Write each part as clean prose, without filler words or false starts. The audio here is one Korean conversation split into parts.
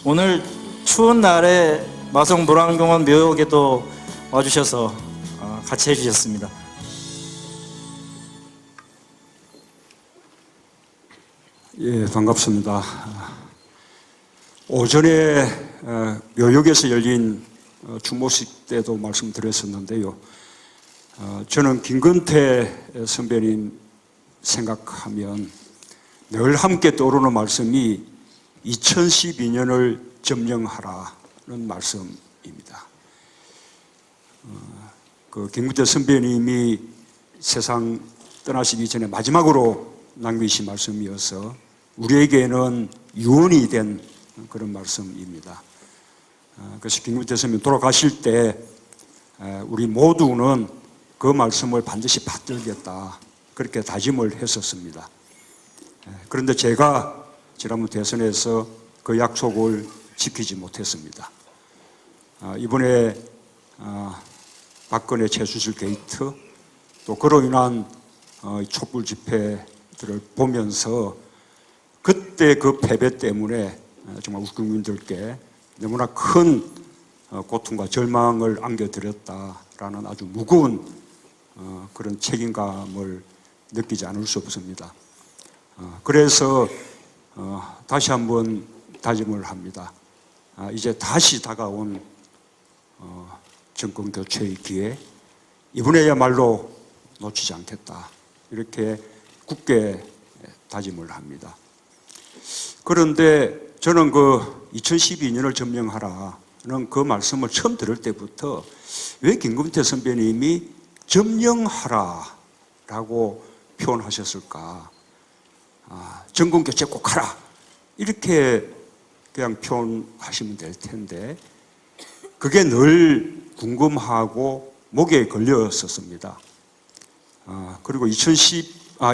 오늘 추운 날에 마성 물안경원 묘역에도 와주셔서 같이 해주셨습니다. 예, 반갑습니다. 오전에 묘역에서 열린 추모식 때도 말씀드렸었는데요. 저는 김건태 선배님 생각하면 늘 함께 떠오르는 말씀이 2012년을 점령하라는 말씀입니다. 그 김건태 선배님이 세상 떠나시기 전에 마지막으로 남기신 말씀이어서 우리에게는 유언이 된 그런 말씀입니다. 그래서 김건태 선배님 돌아가실 때 우리 모두는 그 말씀을 반드시 받들겠다, 그렇게 다짐을 했었습니다. 그런데 제가 지난번 대선에서 그 약속을 지키지 못했습니다. 이번에 박근혜 최순실 게이트, 또 그로 인한 촛불 집회들을 보면서 그때 그 패배 때문에 정말 우리 국민들께 너무나 큰 고통과 절망을 안겨드렸다라는 아주 무거운 그런 책임감을 느끼지 않을 수 없습니다. 그래서 다시 한번 다짐을 합니다. 이제 다시 다가온 정권 교체의 기회, 이번에야말로 놓치지 않겠다, 이렇게 굳게 다짐을 합니다. 그런데 저는 그 2012년을 점령하라는 그 말씀을 처음 들을 때부터 왜 김건태 선배님이 점령하라라고 표현하셨을까? 정권 교체 꼭 하라, 이렇게 그냥 표현하시면 될 텐데 그게 늘 궁금하고 목에 걸렸었습니다. 그리고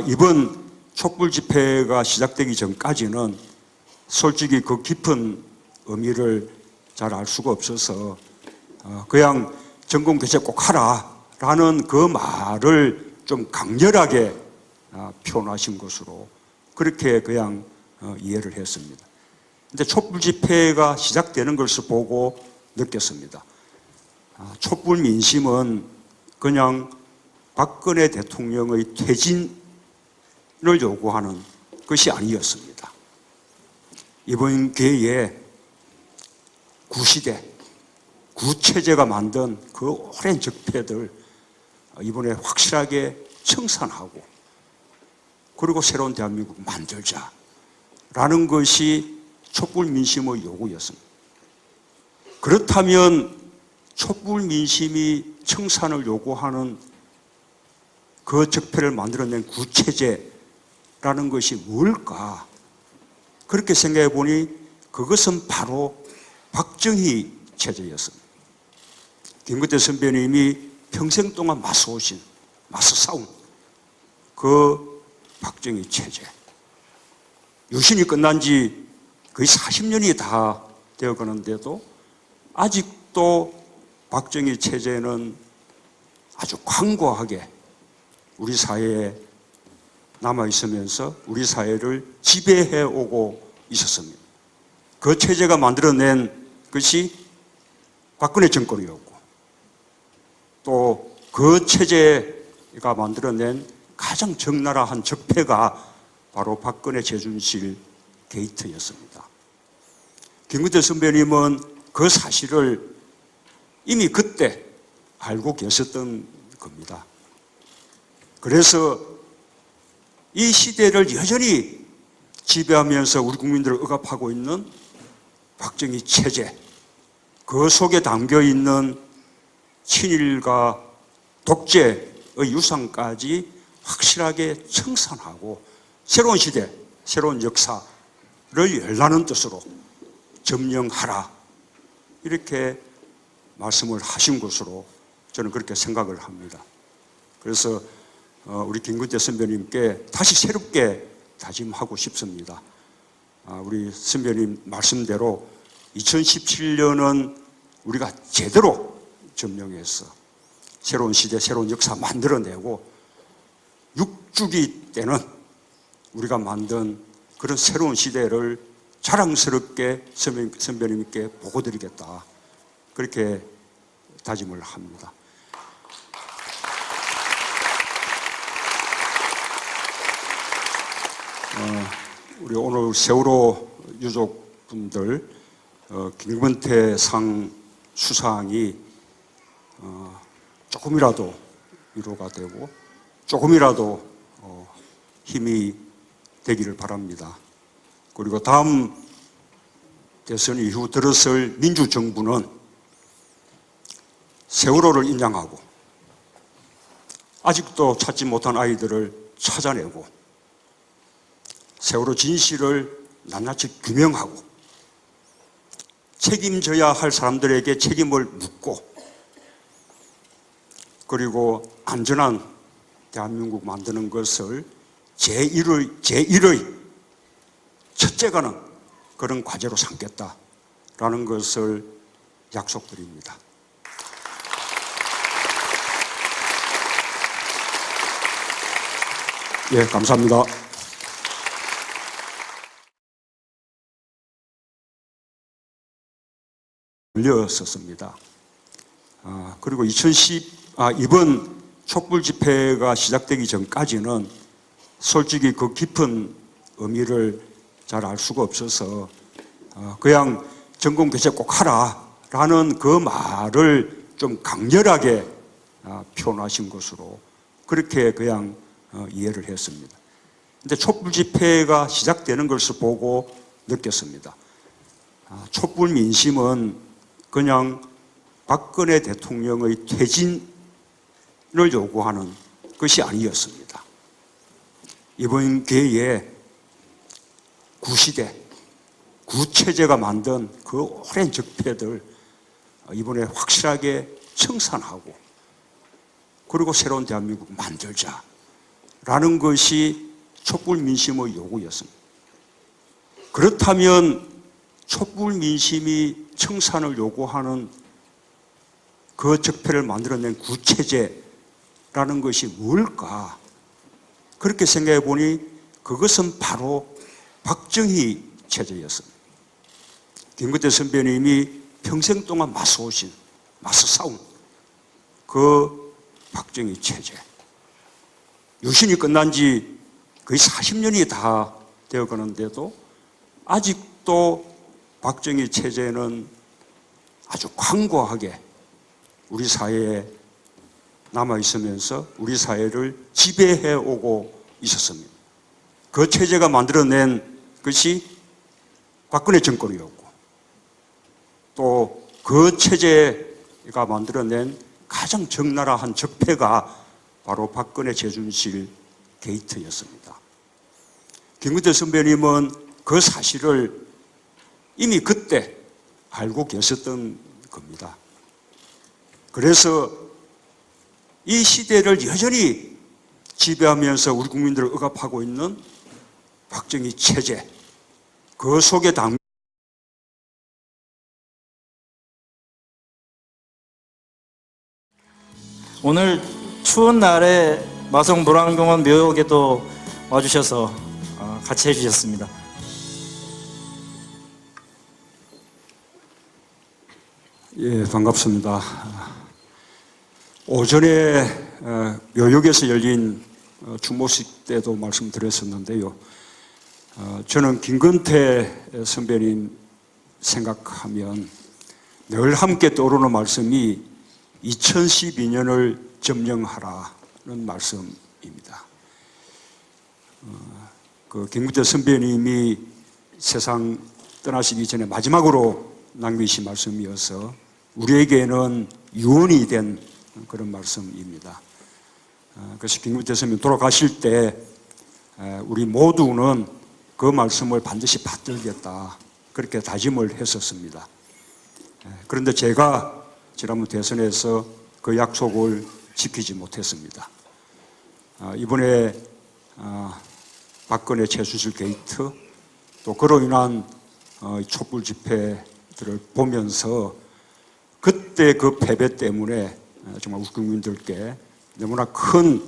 이번 촛불 집회가 시작되기 전까지는 솔직히 그 깊은 의미를 잘 알 수가 없어서 그냥 정권 교체 꼭 하라라는 그 말을 좀 강렬하게 표현하신 것으로 그렇게 그냥 이해를 했습니다. 근데 촛불 집회가 시작되는 것을 보고 느꼈습니다. 촛불 민심은 그냥 박근혜 대통령의 퇴진을 요구하는 것이 아니었습니다. 이번 기회에 구시대, 구체제가 만든 그 오랜 적폐들 이번에 확실하게 청산하고 그리고 새로운 대한민국 만들자라는 것이 촛불 민심의 요구였습니다. 그렇다면 촛불 민심이 청산을 요구하는 그 적폐를 만들어낸 구체제라는 것이 뭘까? 그렇게 생각해 보니 그것은 바로 박정희 체제였습니다. 김건태 선배님이 평생 동안 맞서 싸운 그 박정희 체제. 유신이 끝난 지 거의 40년이 다 되어 가는데도 아직도 박정희 체제는 아주 광고하게 우리 사회에 남아있으면서 우리 사회를 지배해 오고 있었습니다. 그 체제가 만들어낸 것이 박근혜 정권이었고 또 그 체제가 만들어낸 가장 적나라한 적폐가 바로 박근혜 최순실 게이트였습니다. 김건태 선배님은 그 사실을 이미 그때 알고 계셨던 겁니다. 그래서 이 시대를 여전히 지배하면서 우리 국민들을 억압하고 있는 박정희 체제, 그 속에 담겨있는 친일과 독재의 유산까지 확실하게 청산하고 새로운 시대, 새로운 역사를 열라는 뜻으로 점령하라, 이렇게 말씀을 하신 것으로 저는 그렇게 생각을 합니다. 그래서 우리 김건태 선배님께 다시 새롭게 다짐하고 싶습니다. 우리 선배님 말씀대로 2017년은 우리가 제대로 점령해서 새로운 시대, 새로운 역사 만들어내고 6주기 때는 우리가 만든 그런 새로운 시대를 자랑스럽게 선배님께 보고드리겠다. 그렇게 다짐을 합니다. 우리 오늘 세월호 유족분들 김건태 상 수상이 조금이라도 위로가 되고 조금이라도 힘이 되기를 바랍니다. 그리고 다음 대선 이후 들어설 민주정부는 세월호를 인양하고 아직도 찾지 못한 아이들을 찾아내고 세월호 진실을 낱낱이 규명하고 책임져야 할 사람들에게 책임을 묻고 그리고 안전한 대한민국 만드는 것을 제1의 첫째가는 그런 과제로 삼겠다라는 것을 약속드립니다. 예, 감사합니다. 올렸었습니다. 그리고 이번 촛불 집회가 시작되기 전까지는 솔직히 그 깊은 의미를 잘 알 수가 없어서 그냥 정권 교체 꼭 하라라는 그 말을 좀 강렬하게 표현하신 것으로 그렇게 그냥 이해를 했습니다. 근데 촛불 집회가 시작되는 것을 보고 느꼈습니다. 촛불 민심은 그냥 박근혜 대통령의 퇴진을 요구하는 것이 아니었습니다. 이번 기회에 구시대, 구체제가 만든 그 오랜 적폐들 이번에 확실하게 청산하고 그리고 새로운 대한민국 만들자라는 것이 촛불 민심의 요구였습니다. 그렇다면 촛불 민심이 청산을 요구하는 그 적폐를 만들어낸 구체제라는 것이 뭘까? 그렇게 생각해 보니 그것은 바로 박정희 체제였습니다. 김건태 선배님이 평생 동안 맞서 싸운 그 박정희 체제. 유신이 끝난 지 거의 40년이 다 되어 가는데도 아직도 박정희 체제는 아주 광고하게 우리 사회에 남아있으면서 우리 사회를 지배해 오고 있었습니다. 그 체제가 만들어낸 것이 박근혜 정권이었고 또 그 체제가 만들어낸 가장 적나라한 적폐가 바로 박근혜 최순실 게이트였습니다. 김건태 선배님은 그 사실을 이미 그때 알고 계셨던 겁니다. 그래서 이 시대를 여전히 지배하면서 우리 국민들을 억압하고 있는 박정희 체제, 그 속에 오늘 추운 날에 마성 물안공원 묘역에도 와주셔서 같이 해주셨습니다. 예, 반갑습니다. 오전에 묘역에서 열린 추모식 때도 말씀드렸었는데요. 저는 김건태 선배님 생각하면 늘 함께 떠오르는 말씀이 2012년을 점령하라는 말씀입니다. 그 김건태 선배님이 세상 떠나시기 전에 마지막으로 남기신 말씀이어서 우리에게는 유언이 된 그런 말씀입니다. 그래서 김건태 선배님 돌아가실 때 우리 모두는 그 말씀을 반드시 받들겠다 그렇게 다짐을 했었습니다. 그런데 제가 지난번 대선에서 그 약속을 지키지 못했습니다. 이번에 박근혜 최순실 게이트 또 그로 인한 촛불 집회들을 보면서 그때 그 패배 때문에 정말 우리 국민들께 너무나 큰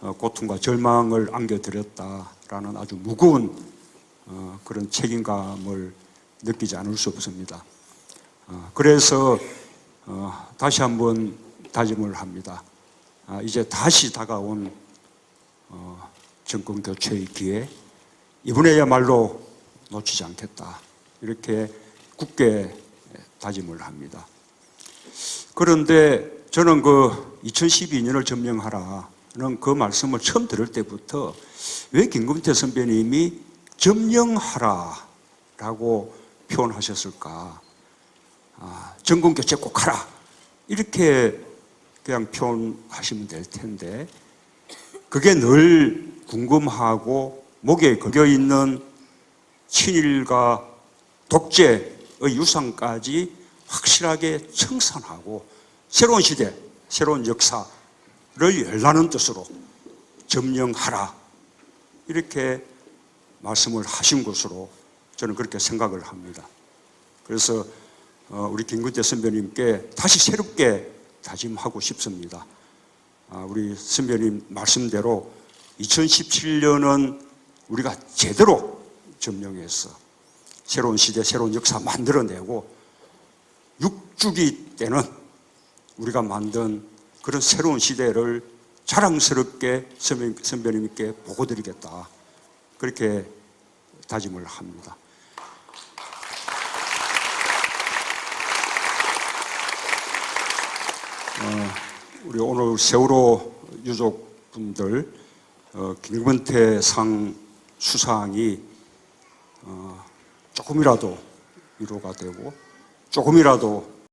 고통과 절망을 안겨드렸다라는 아주 무거운 그런 책임감을 느끼지 않을 수 없습니다. 그래서 다시 한번 다짐을 합니다. 이제 다시 다가온 정권 교체의 기회, 이번에야말로 놓치지 않겠다. 이렇게 굳게 다짐을 합니다. 그런데 저는 그 2012년을 점령하라는 그 말씀을 처음 들을 때부터 왜 김금태 선배님이 점령하라라고 표현하셨을까? 정권 교체 꼭 하라. 이렇게 그냥 표현하시면 될 텐데, 그게 늘 궁금하고 목에 걸려 있는 친일과 독재의 유산까지 확실하게 청산하고 새로운 시대, 새로운 역사를 열라는 뜻으로 점령하라. 이렇게 말씀을 하신 것으로 저는 그렇게 생각을 합니다. 그래서 우리 김근태 선배님께 다시 새롭게 다짐하고 싶습니다. 우리 선배님 말씀대로 2017년은 우리가 제대로 점령해서 새로운 시대, 새로운 역사 만들어내고 6주기 때는 우리가 만든 그런 새로운 시대를 자랑스럽게 선배님께 보고드리겠다. 그렇게 다짐을 합니다. 우리 오늘 세월호 유족분들 김근태 상 수상이 조금이라도 위로가 되고 조금이라도